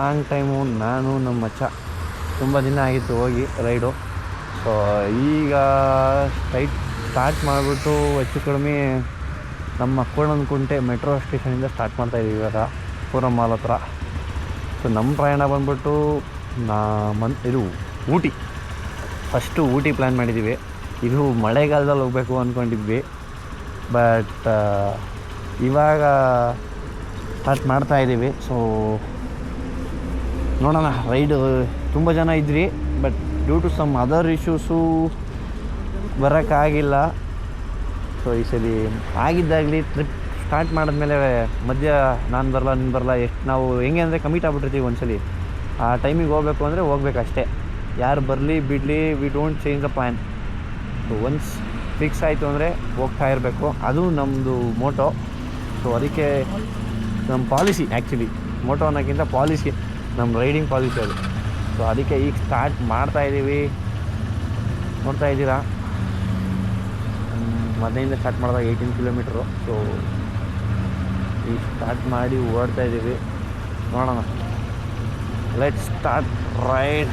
Long time ನಾನು ನಮ್ಮ ಮಚ್ಚ ತುಂಬ ದಿನ ಆಗಿತ್ತು ಹೋಗಿ ರೈಡು. ಸೊ ಈಗ ಸ್ಟಾರ್ಟ್ ಮಾಡಿಬಿಟ್ಟು ಹೆಚ್ಚು ಕಡಿಮೆ ನಮ್ಮ ಕೋಣನಕುಂಟೆ ಮೆಟ್ರೋ ಸ್ಟೇಷನಿಂದ ಸ್ಟಾರ್ಟ್ ಮಾಡ್ತಾಯಿದ್ದೀವಿ ಇವಾಗ ಪೂರಂ ಮಾಲ್ ಹತ್ರ. ಸೊ ನಮ್ಮ ಪ್ರಯಾಣ ಬಂದ್ಬಿಟ್ಟು ಇದು ಊಟಿ. ಫಸ್ಟು ಊಟಿ ಪ್ಲ್ಯಾನ್ ಮಾಡಿದ್ದೀವಿ. ಇದು ಮಳೆಗಾಲದಲ್ಲಿ ಹೋಗಬೇಕು ಅಂದ್ಕೊಂಡಿದ್ವಿ, ಬಟ್ ಇವಾಗ ಸ್ಟಾರ್ಟ್ ಮಾಡ್ತಾಯಿದ್ದೀವಿ. ಸೊ ನೋಡೋಣ. ರೈಡು ತುಂಬ ಜನ ಇದ್ರಿ, but due to some other issues ಬರೋಕ್ಕಾಗಿಲ್ಲ. ಸೊ ಈ ಸಲ ಆಗಿದ್ದಾಗಲಿ ಟ್ರಿಪ್ ಸ್ಟಾರ್ಟ್ ಮಾಡಿದ್ಮೇಲೆ ಮಧ್ಯ ನಾನು ಬರಲ್ಲ ನೀನು ಬರಲ್ಲ ಎಷ್ಟು ನಾವು ಹೆಂಗೆ ಅಂದರೆ ಕಮಿಟ್ ಆಗ್ಬಿಟ್ಟಿರ್ತೀವಿ ಒಂದ್ಸಲಿ. ಆ ಟೈಮಿಗೆ ಹೋಗ್ಬೇಕು ಅಂದರೆ ಹೋಗ್ಬೇಕಷ್ಟೇ. ಯಾರು ಬರಲಿ ಬಿಡಲಿ, we don't change the plan. So once fix ಆಯಿತು ಅಂದರೆ ಹೋಗ್ತಾ ಇರಬೇಕು. ಅದು ನಮ್ಮದು ಮೋಟೋ. ಸೊ ಅದಕ್ಕೆ ನಮ್ಮ ಪಾಲಿಸಿ, ಆ್ಯಕ್ಚುಲಿ ಮೋಟೋ ಅನ್ನೋಕ್ಕಿಂತ ಪಾಲಿಸಿ, ನಮ್ಮ ರೈಡಿಂಗ್ ಪಾಲಿಸಿ ಅದು. ಸೊ ಅದಕ್ಕೆ ಈಗ ಸ್ಟಾರ್ಟ್ ಮಾಡ್ತಾಯಿದ್ದೀವಿ. ನೋಡ್ತಾ ಇದ್ದೀರಾ, ಮನೆಯಿಂದ ಸ್ಟಾರ್ಟ್ ಮಾಡಿದಾಗ 18 ಕಿಲೋಮೀಟ್ರು. ಸೊ ಈಗ ಸ್ಟಾರ್ಟ್ ಮಾಡಿ ಓಡ್ತಾಯಿದ್ದೀವಿ. ನೋಡೋಣ, ಲೆಟ್ಸ್ ಸ್ಟಾರ್ಟ್ ರೈಡ್.